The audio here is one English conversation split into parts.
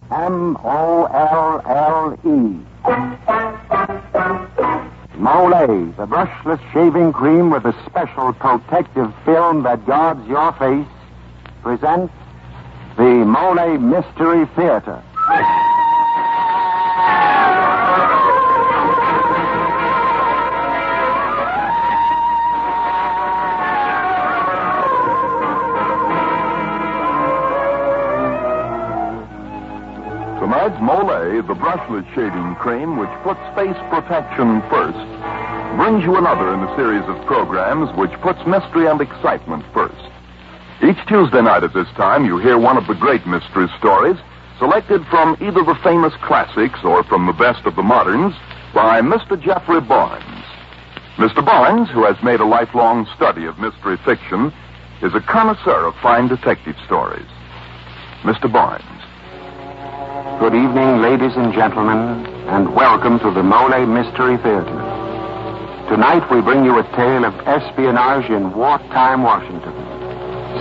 Molle. Molle, the brushless shaving cream with a special protective film that guards your face, presents the Molle Mystery Theater. Tonight's Molle, the brushless shaving cream which puts face protection first, brings you another in a series of programs which puts mystery and excitement first. Each Tuesday night at this time, you hear one of the great mystery stories selected from either the famous classics or from the best of the moderns by Mr. Jeffrey Barnes. Mr. Barnes, who has made a lifelong study of mystery fiction, is a connoisseur of fine detective stories. Mr. Barnes. Good evening, ladies and gentlemen, and welcome to the Molle Mystery Theater. Tonight we bring you a tale of espionage in wartime Washington,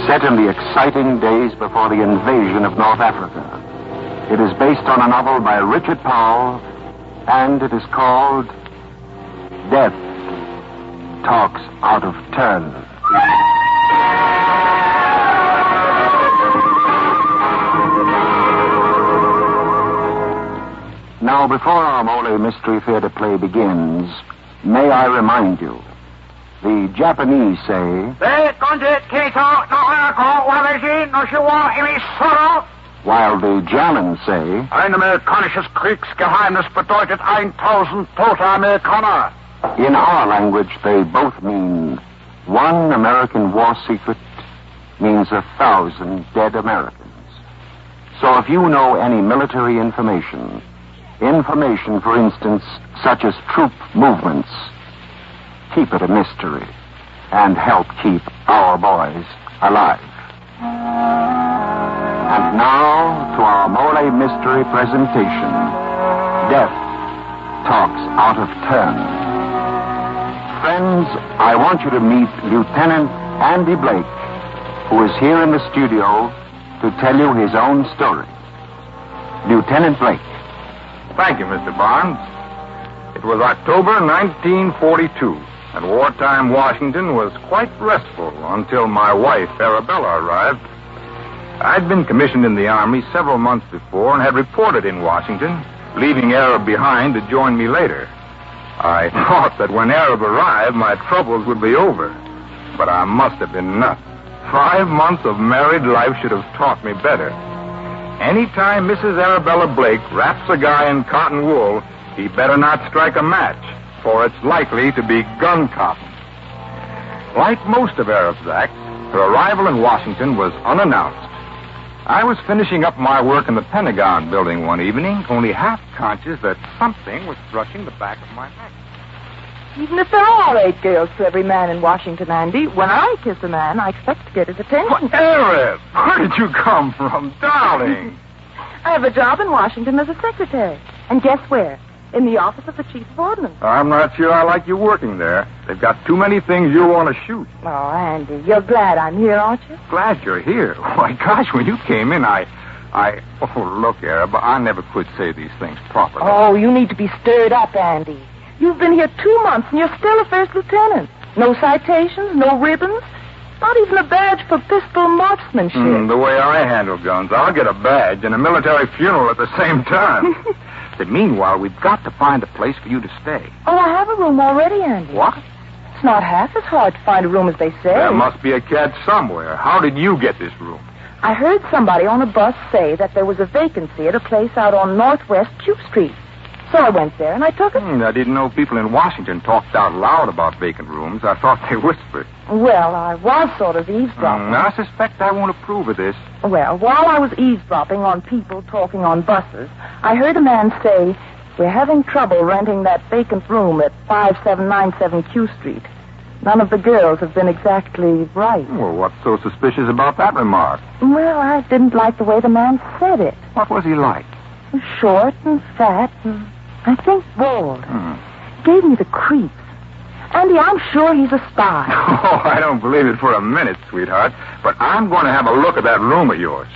set in the exciting days before the invasion of North Africa. It is based on a novel by Richard Powell, and it is called Death Talks Out of Turn. Now, before our Molle Mystery Theater play begins, may I remind you, the Japanese say, while the Germans say, Ein amerikanisches Kriegsgeheimnis bedeutet 1000 tote Amerikaner. In our language, they both mean one American war secret means 1,000 dead Americans. So if you know any military information, for instance, such as troop movements, keep it a mystery and help keep our boys alive. And now to our Molle Mystery presentation, Death Talks Out of Turn. Friends, I want you to meet Lieutenant Andy Blake, who is here in the studio to tell you his own story. Lieutenant Blake. Thank you, Mr. Barnes. It was October 1942, and wartime Washington was quite restful until my wife, Arabella, arrived. I'd been commissioned in the Army several months before and had reported in Washington, leaving Arab behind to join me later. I thought that when Arab arrived, my troubles would be over. But I must have been nuts. 5 months of married life should have taught me better. Anytime Mrs. Arabella Blake wraps a guy in cotton wool, he better not strike a match, for it's likely to be gun cotton. Like most of Arab's acts, her arrival in Washington was unannounced. I was finishing up my work in the Pentagon building one evening, only half conscious that something was brushing the back of my neck. Even if there are 8 girls to every man in Washington, Andy, when I kiss a man, I expect to get his attention. What, Arab? Where did you come from, darling? I have a job in Washington as a secretary. And guess where? In the office of the chief of ordnance. I'm not sure I like you working there. They've got too many things you want to shoot. Oh, Andy, you're glad I'm here, aren't you? Glad you're here. Why, gosh, when you came in, Oh, look, Arab, I never could say these things properly. Oh, you need to be stirred up, Andy. You've been here 2 months, and you're still a first lieutenant. No citations, no ribbons, not even a badge for pistol marksmanship. The way I handle guns, I'll get a badge and a military funeral at the same time. But meanwhile, we've got to find a place for you to stay. Oh, I have a room already, Andy. What? It's not half as hard to find a room as they say. There must be a catch somewhere. How did you get this room? I heard somebody on a bus say that there was a vacancy at a place out on Northwest Q Street. So I went there and I took it. I didn't know people in Washington talked out loud about vacant rooms. I thought they whispered. Well, I was sort of eavesdropping. I suspect I won't approve of this. Well, while I was eavesdropping on people talking on buses, I heard a man say, "We're having trouble renting that vacant room at 5797 Q Street. None of the girls have been exactly right." Well, what's so suspicious about that remark? Well, I didn't like the way the man said it. What was he like? Short and fat and I think bald. Gave me the creeps. Andy, I'm sure he's a spy. Oh, I don't believe it for a minute, sweetheart. But I'm going to have a look at that room of yours.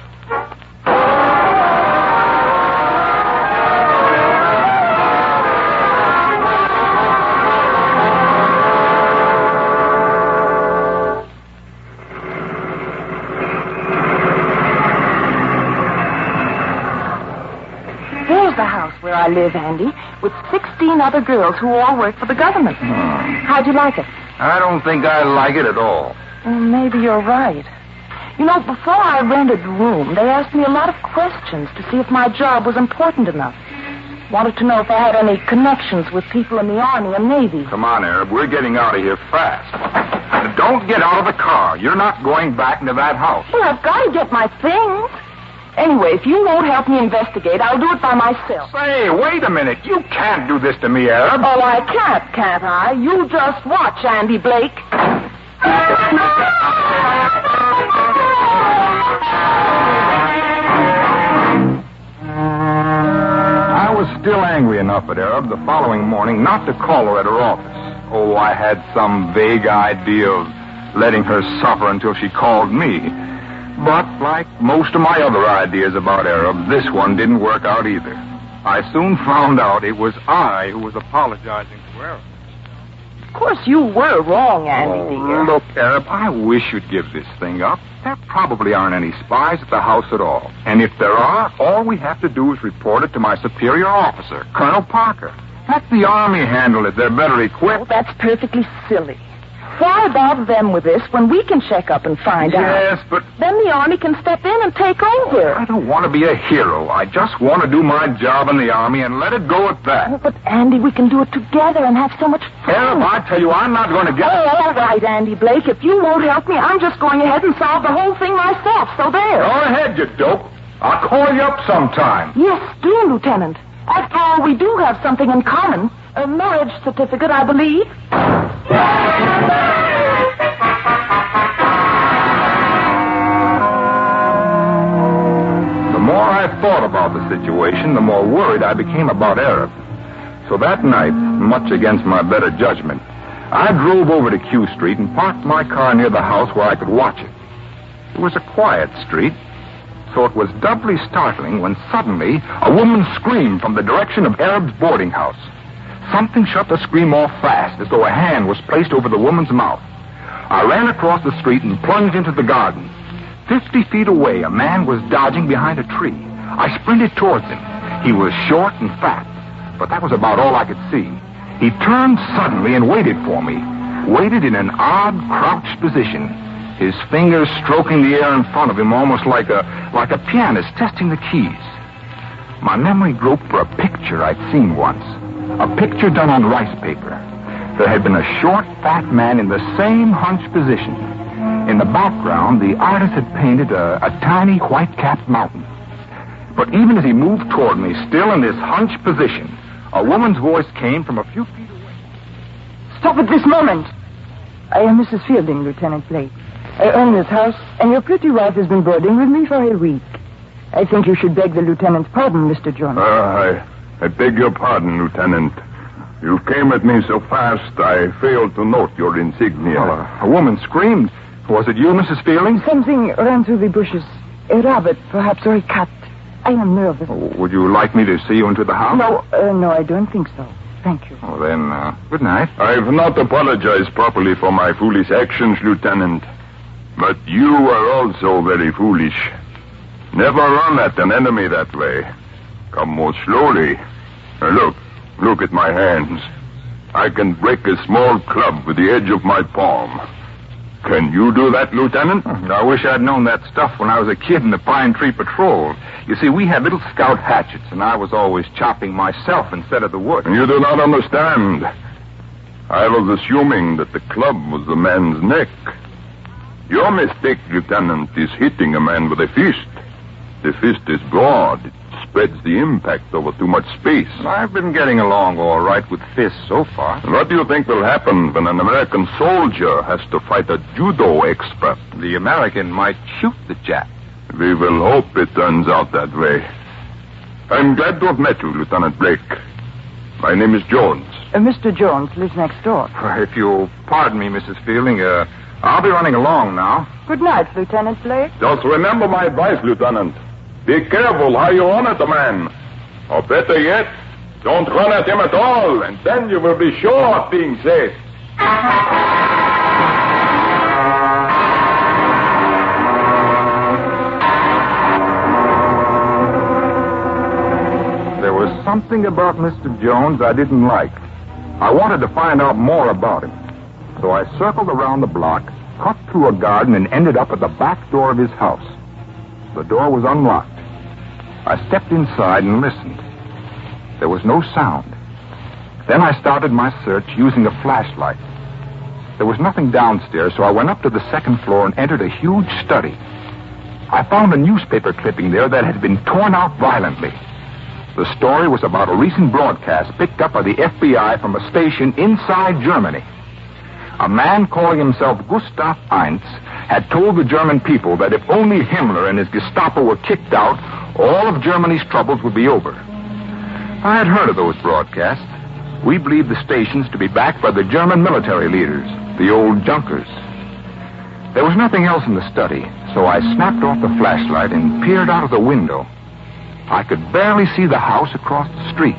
where I live, Andy, with 16 other girls who all work for the government. How'd you like it? I don't think I like it at all. Well, maybe you're right. You know, before I rented the room, they asked me a lot of questions to see if my job was important enough. Wanted to know if I had any connections with people in the Army and Navy. Come on, Arab. We're getting out of here fast. And don't get out of the car. You're not going back into that house. Well, I've got to get my things. Anyway, if you won't help me investigate, I'll do it by myself. Say, wait a minute. You can't do this to me, Arab. Oh, I can't I? You just watch, Andy Blake. I was still angry enough at Arab the following morning not to call her at her office. Oh, I had some vague idea of letting her suffer until she called me. But like most of my other ideas about Arab, this one didn't work out either. I soon found out it was I who was apologizing to Arab. Of course, you were wrong, Andy, dear. Look, Arab, I wish you'd give this thing up. There probably aren't any spies at the house at all. And if there are, all we have to do is report it to my superior officer, Colonel Parker. Let the Army handle it. They're better equipped. Oh, that's perfectly silly. Why bother them with this when we can check up and find out? Yes, but... Then the Army can step in and take over. I don't want to be a hero. I just want to do my job in the Army and let it go at that. Oh, but, Andy, we can do it together and have so much fun. Arab, I tell you, I'm not going to get... Oh, all right, Andy Blake. If you won't help me, I'm just going ahead and solve the whole thing myself. So there. Go ahead, you dope. I'll call you up sometime. Yes, do, Lieutenant. After all, we do have something in common. A marriage certificate, I believe. The more I thought about the situation, the more worried I became about Arab. So that night, much against my better judgment, I drove over to Q Street and parked my car near the house where I could watch it. It was a quiet street, so it was doubly startling when suddenly a woman screamed from the direction of Arab's boarding house. Something shut the scream off fast, as though a hand was placed over the woman's mouth. I ran across the street and plunged into the garden. 50 feet away, a man was dodging behind a tree. I sprinted towards him. He was short and fat, but that was about all I could see. He turned suddenly and waited for me. Waited in an odd, crouched position, his fingers stroking the air in front of him, almost like a pianist testing the keys. My memory groped for a picture I'd seen once. A picture done on rice paper. There had been a short, fat man in the same hunched position. In the background, the artist had painted a tiny white-capped mountain. But even as he moved toward me, still in this hunched position, a woman's voice came from a few feet away. Stop at this moment. I am Mrs. Fielding, Lieutenant Blake. I own this house, and your pretty wife has been boarding with me for a week. I think you should beg the lieutenant's pardon, Mr. Jones. I beg your pardon, Lieutenant. You came at me so fast, I failed to note your insignia. A woman screamed. Was it you, Mrs. Fielding? Something ran through the bushes. A rabbit, perhaps, or a cat. I am nervous. Oh, would you like me to see you into the house? No, I don't think so. Thank you. Oh, then, good night. I've not apologized properly for my foolish actions, Lieutenant. But you are also very foolish. Never run at an enemy that way. Come more slowly. Look at my hands. I can break a small club with the edge of my palm. Can you do that, Lieutenant? I wish I'd known that stuff when I was a kid in the Pine Tree Patrol. You see, we had little scout hatchets, and I was always chopping myself instead of the wood. You do not understand. I was assuming that the club was the man's neck. Your mistake, Lieutenant, is hitting a man with a fist. The fist is broad. It spreads the impact over too much space. I've been getting along all right with fists so far. What do you think will happen when an American soldier has to fight a judo expert? The American might shoot the Jap. We will hope it turns out that way. I'm glad to have met you, Lieutenant Blake. My name is Jones. Mr. Jones lives next door. If you'll pardon me, Mrs. Fielding, I'll be running along now. Good night, Lieutenant Blake. Just remember my advice, Lieutenant. Be careful how you honor the man. Or better yet, don't run at him at all, and then you will be sure of being safe. There was something about Mr. Jones I didn't like. I wanted to find out more about him. So I circled around the block, cut through a garden, and ended up at the back door of his house. The door was unlocked. I stepped inside and listened. There was no sound. Then I started my search using a flashlight. There was nothing downstairs, so I went up to the second floor and entered a huge study. I found a newspaper clipping there that had been torn out violently. The story was about a recent broadcast picked up by the FBI from a station inside Germany. A man calling himself Gustav Eintz had told the German people that if only Himmler and his Gestapo were kicked out, all of Germany's troubles would be over. I had heard of those broadcasts. We believed the stations to be backed by the German military leaders, the old Junkers. There was nothing else in the study, so I snapped off the flashlight and peered out of the window. I could barely see the house across the street.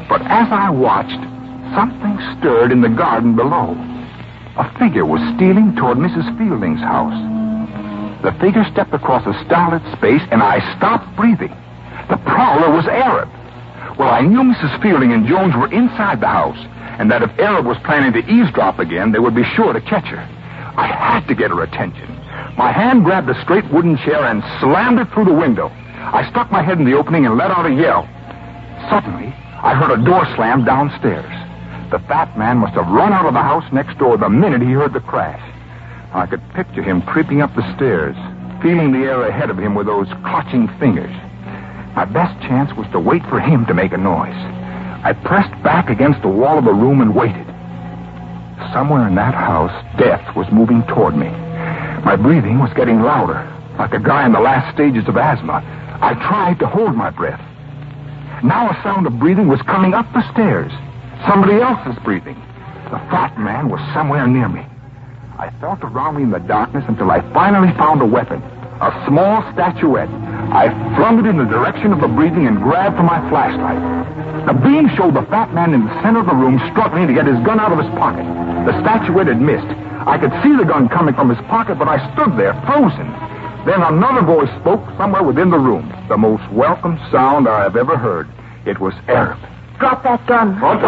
But as I watched, something stirred in the garden below. A figure was stealing toward Mrs. Fielding's house. The figure stepped across a starlit space, and I stopped breathing. The prowler was Arab. Well, I knew Mrs. Fielding and Jones were inside the house, and that if Arab was planning to eavesdrop again, they would be sure to catch her. I had to get her attention. My hand grabbed a straight wooden chair and slammed it through the window. I stuck my head in the opening and let out a yell. Suddenly, I heard a door slam downstairs. The fat man must have run out of the house next door the minute he heard the crash. I could picture him creeping up the stairs, feeling the air ahead of him with those clutching fingers. My best chance was to wait for him to make a noise. I pressed back against the wall of the room and waited. Somewhere in that house, death was moving toward me. My breathing was getting louder, like a guy in the last stages of asthma. I tried to hold my breath. Now a sound of breathing was coming up the stairs. Somebody else was breathing. The fat man was somewhere near me. I felt around me in the darkness until I finally found a weapon, a small statuette. I flung it in the direction of the breathing and grabbed for my flashlight. The beam showed the fat man in the center of the room struggling to get his gun out of his pocket. The statuette had missed. I could see the gun coming from his pocket, but I stood there, frozen. Then another voice spoke somewhere within the room. The most welcome sound I have ever heard. It was Arab. Drop that gun. What?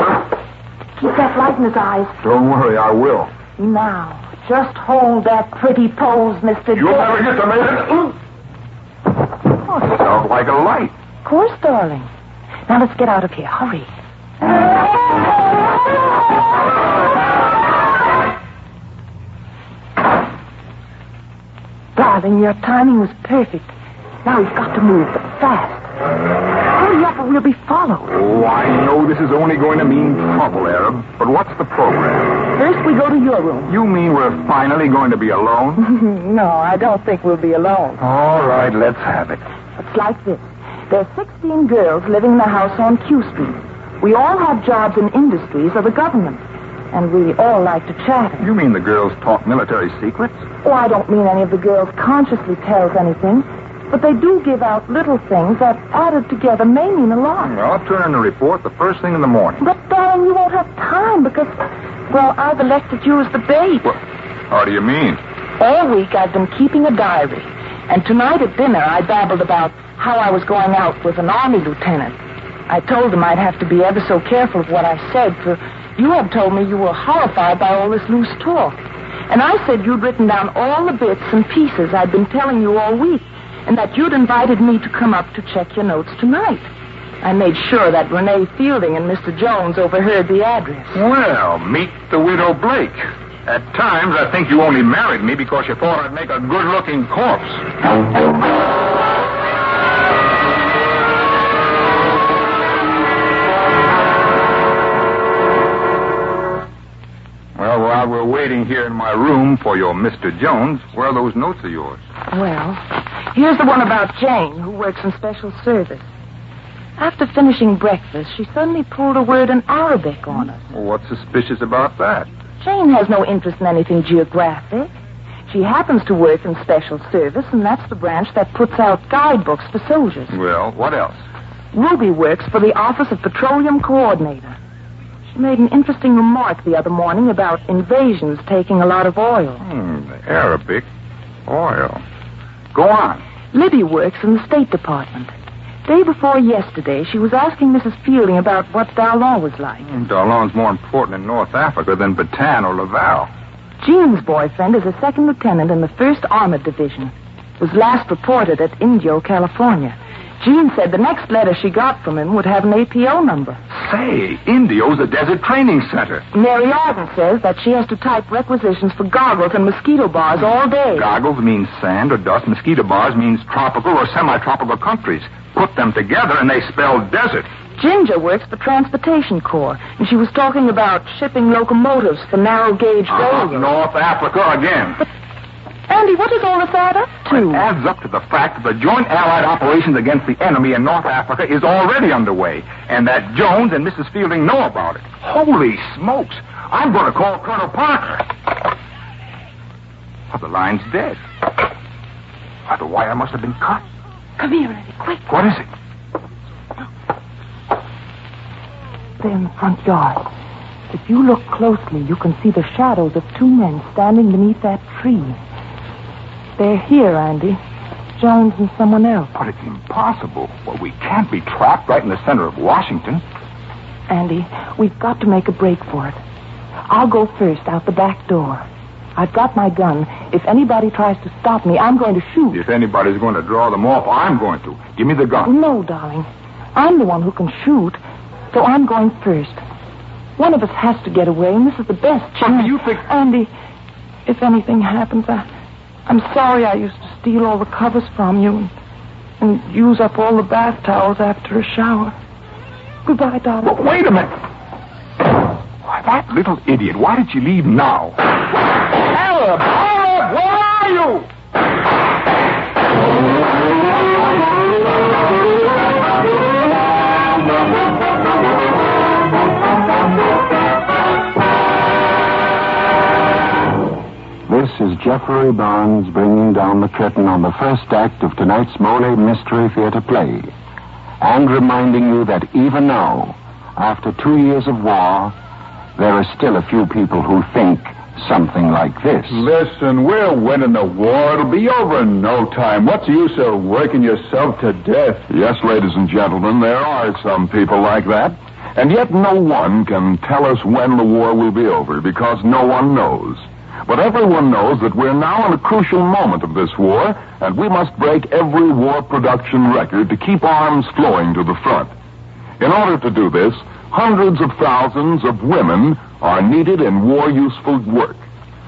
Keep that light in his eyes. Don't worry, I will. Now, just hold that pretty pose, Mr. You'll never get to me. Oh, it sounds like a light. Of course, darling. Now let's get out of here. Hurry. Darling, your timing was perfect. Now we've got to move, but fast. Hurry up or we'll be followed. Oh, I know this is only going to mean trouble, Arab. But what's the program? First we go to your room. You mean we're finally going to be alone? No, I don't think we'll be alone. All right, let's have it. It's like this. There's 16 girls living in the house on Q Street. We all have jobs in industries of the government. And we all like to chat. You mean the girls talk military secrets? Oh, I don't mean any of the girls consciously tells anything. But they do give out little things that, added together, may mean a lot. Well, I'll turn in a report the first thing in the morning. But, darling, you won't have time because, well, I've elected you as the bait. What? How do you mean? All week I've been keeping a diary. And tonight at dinner I babbled about how I was going out with an army lieutenant. I told him I'd have to be ever so careful of what I said, for you had told me you were horrified by all this loose talk. And I said you'd written down all the bits and pieces I'd been telling you all week, and that you'd invited me to come up to check your notes tonight. I made sure that Renee Fielding and Mr. Jones overheard the address. Well, meet the widow Blake. At times, I think you only married me because you thought I'd make a good-looking corpse. Well, while we're waiting here in my room for your Mr. Jones, where are those notes of yours? Well, here's the one about Jane, who works in special service. After finishing breakfast, she suddenly pulled a word in Arabic on us. Well, what's suspicious about that? Jane has no interest in anything geographic. She happens to work in special service, and that's the branch that puts out guidebooks for soldiers. Well, what else? Ruby works for the Office of Petroleum Coordinator. She made an interesting remark the other morning about invasions taking a lot of oil. Arabic oil. Go on. Libby works in the State Department. day before yesterday, she was asking Mrs. Fielding about what Darlon was like. Darlon's more important in North Africa than Bataan or Laval. Jean's boyfriend is a second lieutenant in the 1st Armored Division. Was last reported at Indio, California. Jean said the next letter she got from him would have an APO number. Say, Indio's a desert training center. Mary Arden says that she has to type requisitions for goggles and mosquito bars all day. Goggles means sand or dust. Mosquito bars means tropical or semi-tropical countries. Put them together and they spell desert. Ginger works for Transportation Corps, and she was talking about shipping locomotives for narrow-gauge railroads. North Africa again. But, Andy, what does all of that up to? It adds up to the fact that the joint Allied operations against the enemy in North Africa is already underway, and that Jones and Mrs. Fielding know about it. Holy smokes! I'm going to call Colonel Parker. Oh, the line's dead. Oh, the wire must have been cut. Come here, Andy, quick. What is it? They're in the front yard. If you look closely, you can see the shadows of 2 men standing beneath that tree. They're here, Andy. Jones and someone else. But it's impossible. Well, we can't be trapped right in the center of Washington. Andy, we've got to make a break for it. I'll go first out the back door. I've got my gun. If anybody tries to stop me, I'm going to shoot. If anybody's going to draw them off, I'm going to. Give me the gun. No, darling. I'm the one who can shoot, so I'm going first. One of us has to get away, and this is the best chance. But do you think... Andy, if anything happens, I'm sorry I used to steal all the covers from you and use up all the bath towels after a shower. Goodbye, darling. But wait a minute. Why, that little idiot. Why did she leave now? Arab! Arab! Where are you? This is Jeffrey Barnes bringing down the curtain on the first act of tonight's Molle Mystery Theater play, and reminding you that even now, after 2 years of war, there are still a few people who think something like this. Listen, we're winning the war. It'll be over in no time. What's the use of working yourself to death? Yes, ladies and gentlemen, there are some people like that. And yet no one can tell us when the war will be over, because no one knows. But everyone knows that we're now in a crucial moment of this war, and we must break every war production record to keep arms flowing to the front. In order to do this, hundreds of thousands of women are needed in war-useful work,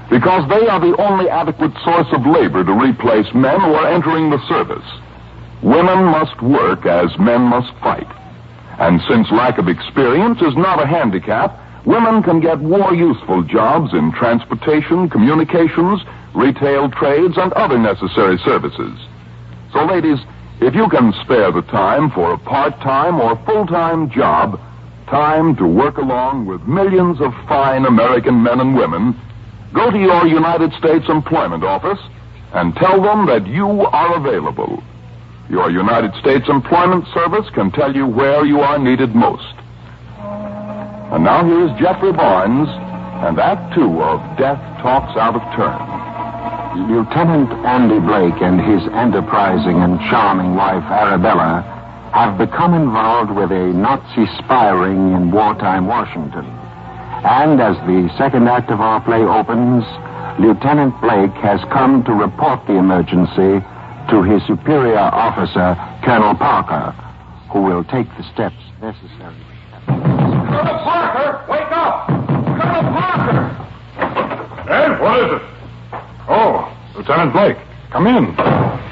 because they are the only adequate source of labor to replace men who are entering the service. Women must work as men must fight. And since lack of experience is not a handicap, women can get war-useful jobs in transportation, communications, retail trades, and other necessary services. So, ladies, if you can spare the time for a part-time or full-time job, time to work along with millions of fine American men and women, go to your United States Employment Office and tell them that you are available. Your United States Employment Service can tell you where you are needed most. And now here's Jeffrey Barnes and Act 2 of Death Talks Out of Turn. Lieutenant Andy Blake and his enterprising and charming wife, Arabella, have become involved with a Nazi spy ring in wartime Washington. And as the second act of our play opens, Lieutenant Blake has come to report the emergency to his superior officer, Colonel Parker, who will take the steps necessary. Colonel Parker, wake up! Colonel Parker! Ed, what is it? Oh, Lieutenant Blake, come in.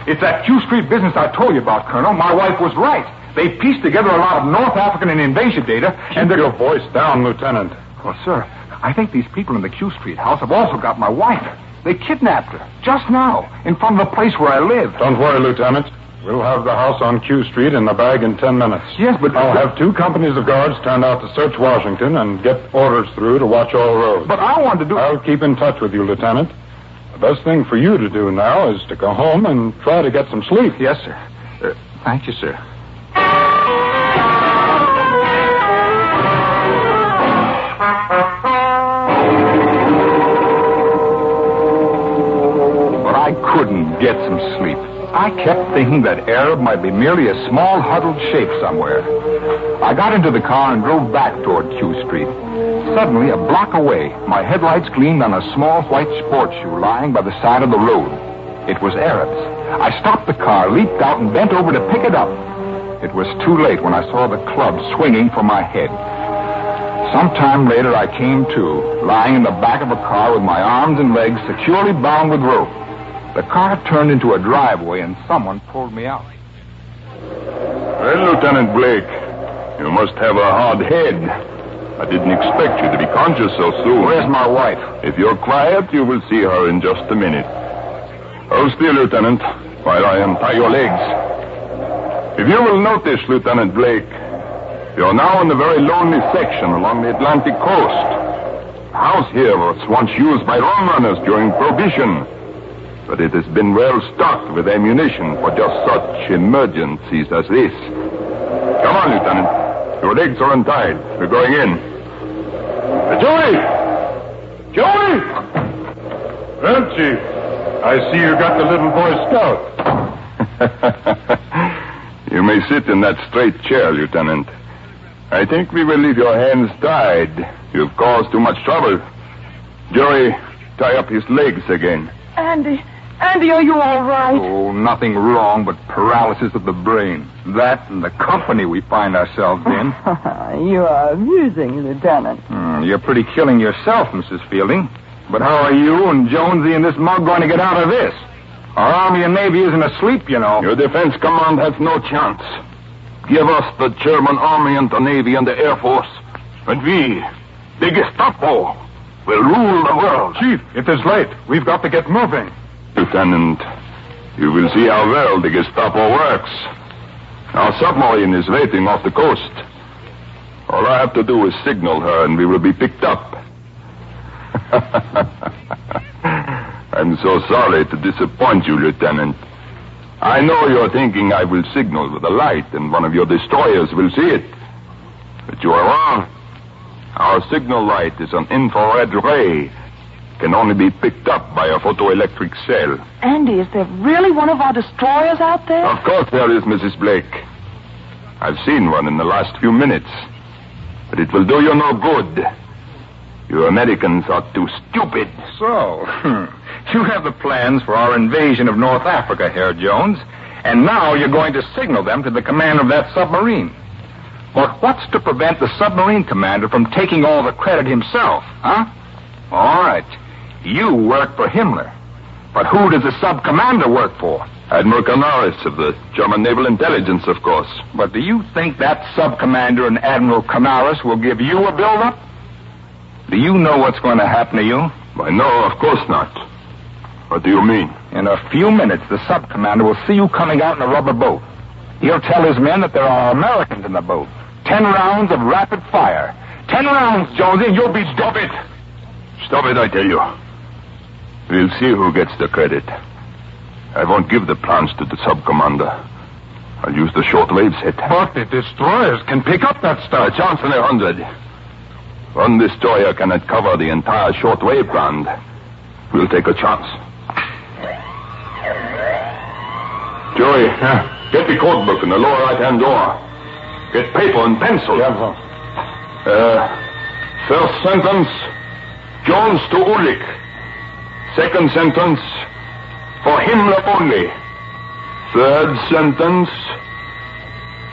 It's that Q Street business I told you about, Colonel. My wife was right. They pieced together a lot of North African and invasion data, and Keep your voice down, Lieutenant. Well, sir, I think these people in the Q Street house have also got my wife. They kidnapped her, just now, in front of the place where I live. Don't worry, Lieutenant. We'll have the house on Q Street in the bag in 10 minutes. Yes, but... I'll have 2 companies of guards turned out to search Washington and get orders through to watch all roads. But I want to do... I'll keep in touch with you, Lieutenant. The best thing for you to do now is to go home and try to get some sleep. Yes, sir. Thank you, sir. But I couldn't get some sleep. I kept thinking that Arab might be merely a small huddled shape somewhere. I got into the car and drove back toward Q Street. Suddenly, a block away, my headlights gleamed on a small white sports shoe lying by the side of the road. It was Arab's. I stopped the car, leaped out, and bent over to pick it up. It was too late when I saw the club swinging from my head. Sometime later, I came to, lying in the back of a car with my arms and legs securely bound with rope. The car turned into a driveway, and someone pulled me out. Well, Lieutenant Blake, you must have a hard head. I didn't expect you to be conscious so soon. Where's my wife? If you're quiet, you will see her in just a minute. Hold still, Lieutenant, while I untie your legs. If you will notice, Lieutenant Blake, you're now in a very lonely section along the Atlantic coast. The house here was once used by rum runners during Prohibition, but it has been well stocked with ammunition for just such emergencies as this. Come on, Lieutenant. Your legs are untied. We're going in. Joey! Joey! Well, Chief, I see you got the little Boy Scout. You may sit in that straight chair, Lieutenant. I think we will leave your hands tied. You've caused too much trouble. Joey, tie up his legs again. Andy, are you all right? Oh, nothing wrong but paralysis of the brain. That and the company we find ourselves in. You are amusing, Lieutenant. You're pretty killing yourself, Mrs. Fielding. But how are you and Jonesy and this mug going to get out of this? Our Army and Navy isn't asleep, you know. Your defense command has no chance. Give us the German Army and the Navy and the Air Force, and we, the Gestapo, will rule the world. Chief, it is late. We've got to get moving. Lieutenant, you will see how well the Gestapo works. Our submarine is waiting off the coast. All I have to do is signal her, and we will be picked up. I'm so sorry to disappoint you, Lieutenant. I know you're thinking I will signal with a light and one of your destroyers will see it. But you are wrong. Our signal light is an infrared ray. Can only be picked up by a photoelectric cell. Andy, is there really one of our destroyers out there? Of course there is, Mrs. Blake. I've seen one in the last few minutes. But it will do you no good. You Americans are too stupid. So, you have the plans for our invasion of North Africa, Herr Jones, and now you're going to signal them to the commander of that submarine. But what's to prevent the submarine commander from taking all the credit himself, huh? All right, you work for Himmler. But who does the sub-commander work for? Admiral Canaris of the German Naval Intelligence, of course. But do you think that sub-commander and Admiral Canaris will give you a build-up? Do you know what's going to happen to you? Why, no, of course not. What do you mean? In a few minutes, the sub-commander will see you coming out in a rubber boat. He'll tell his men that there are Americans in the boat. 10 rounds of rapid fire. 10 rounds, Jonesy, and you'll be... Stop it! Stop it, I tell you. We'll see who gets the credit. I won't give the plans to the sub-commander. I'll use the shortwave set. But the destroyers can pick up that stuff. A chance in 100. One destroyer cannot cover the entire shortwave band. We'll take a chance. Joey, get the code book in the lower right-hand door. Get paper and pencil. Yeah, First sentence, Jones to Ulich. Second sentence, for Himmler only. Third sentence,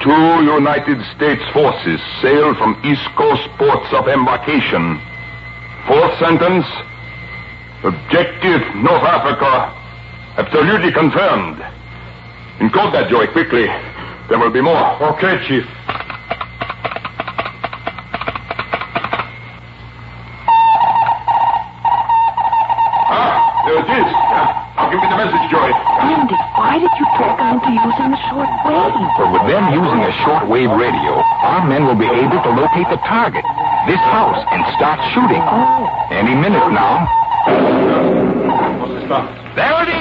2 United States forces sail from East Coast ports of embarkation. Fourth sentence, objective North Africa, absolutely confirmed. Encode that, Joey, quickly. There will be more. Okay, Chief. There it is. Now give me the message, Joey. Andy, why did you talk into using the short wave? But with them using a shortwave radio, our men will be able to locate the target, this house, and start shooting. Any minute now. What's the stuff? There it is!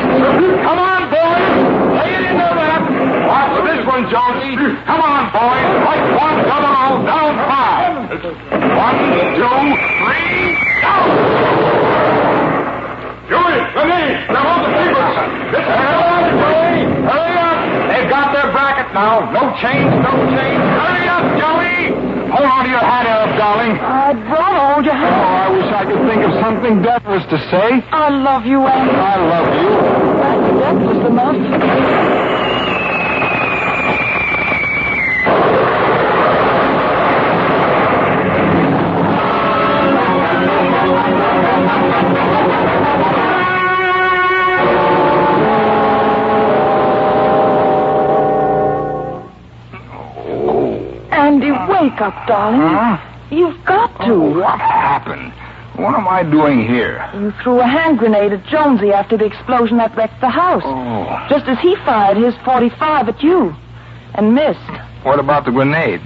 Come on, boys! Lay it into that! Watch for this one, Jonesy! Come on, boys! Like one, double, down 5! 1, 2, 3, down! Joey, Renee, grab all the papers. Get the hell out of here. Joey, hurry up! They've got their bracket now. No change, no change. Hurry up, Joey! Hold on to your hat, Arab, darling. I don't hold your hand. I wish I could think of something deathless to say. I love you, Andy. I love you. That's deathless enough. Andy, wake up, darling. Huh? You've got to. Oh, what happened? What am I doing here? You threw a hand grenade at Jonesy after the explosion that wrecked the house. Oh. Just as he fired his .45 at you. And missed. What about the grenade?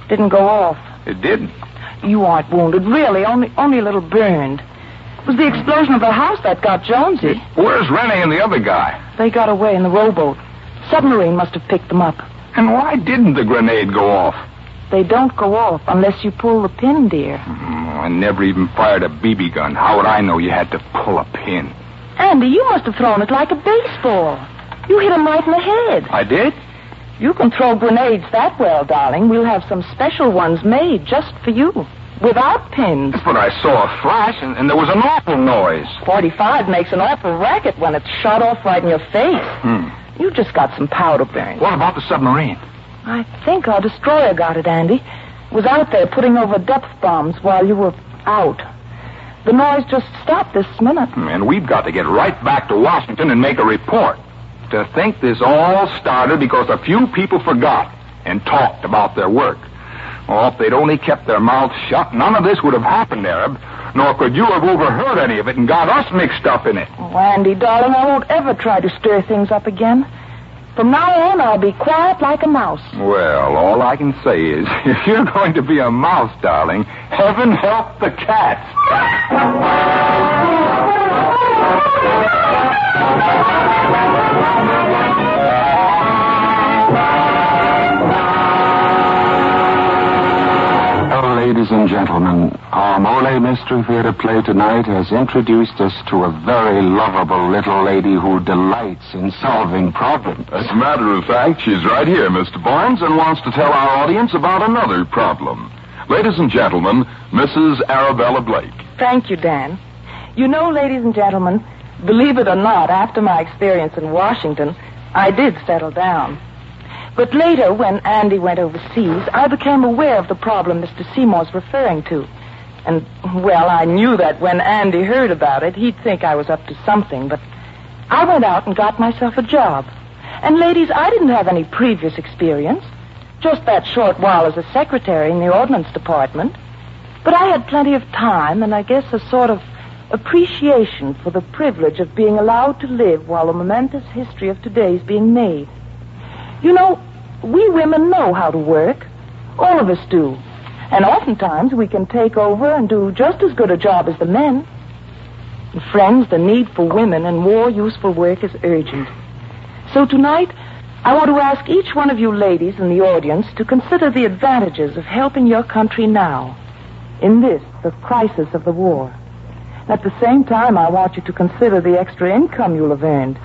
Didn't go off. It didn't. You aren't wounded, really. Only a little burned. It was the explosion of the house that got Jonesy. Where's Rennie and the other guy? They got away in the rowboat. Submarine must have picked them up. And why didn't the grenade go off? They don't go off unless you pull the pin, dear. I never even fired a BB gun. How would I know you had to pull a pin? Andy, you must have thrown it like a baseball. You hit him right in the head. I did? You can throw grenades that well, darling. We'll have some special ones made just for you. Without pins. But I saw a flash, and there was an awful noise. .45 makes an awful racket when it's shot off right in your face. You just got some powder burn. What about the submarine? I think our destroyer got it, Andy. It was out there putting over depth bombs while you were out. The noise just stopped this minute. And we've got to get right back to Washington and make a report. To think this all started because a few people forgot and talked about their work. Oh, if they'd only kept their mouths shut, none of this would have happened, Arab. Nor could you have overheard any of it and got us mixed up in it. Oh, Andy, darling, I won't ever try to stir things up again. From now on, I'll be quiet like a mouse. Well, all I can say is, if you're going to be a mouse, darling, heaven help the cats. Well, ladies and gentlemen, our Molle Mystery Theater play tonight has introduced us to a very lovable little lady who delights in solving problems. As a matter of fact, she's right here, Mr. Barnes, and wants to tell our audience about another problem. Ladies and gentlemen, Mrs. Arabella Blake. Thank you, Dan. You know, ladies and gentlemen, believe it or not, after my experience in Washington, I did settle down. But later, when Andy went overseas, I became aware of the problem Mr. Seymour's referring to. And, well, I knew that when Andy heard about it, he'd think I was up to something. But I went out and got myself a job. And, ladies, I didn't have any previous experience. Just that short while as a secretary in the Ordnance Department. But I had plenty of time and I guess a sort of appreciation for the privilege of being allowed to live while the momentous history of today is being made. You know, we women know how to work. All of us do. And oftentimes we can take over and do just as good a job as the men. And friends, the need for women and more useful work is urgent. So tonight, I want to ask each one of you ladies in the audience to consider the advantages of helping your country now, in this, the crisis of the war. At the same time, I want you to consider the extra income you'll have earned.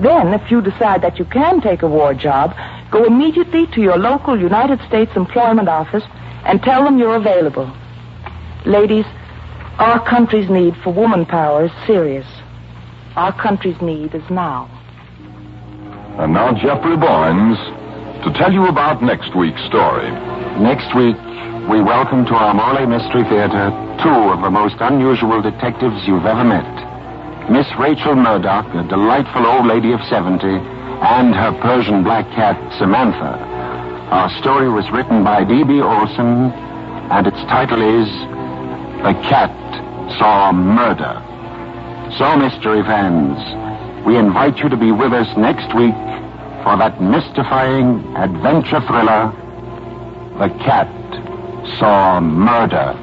Then, if you decide that you can take a war job, go immediately to your local United States Employment Office and tell them you're available. Ladies, our country's need for woman power is serious. Our country's need is now. And now Jeffrey Barnes to tell you about next week's story. Next week, we welcome to our Molle Mystery Theater two of the most unusual detectives you've ever met. Miss Rachel Murdoch, a delightful old lady of 70, and her Persian black cat, Samantha. Our story was written by D.B. Olson, and its title is The Cat Saw Murder. So, mystery fans, we invite you to be with us next week for that mystifying adventure thriller, The Cat Saw Murder.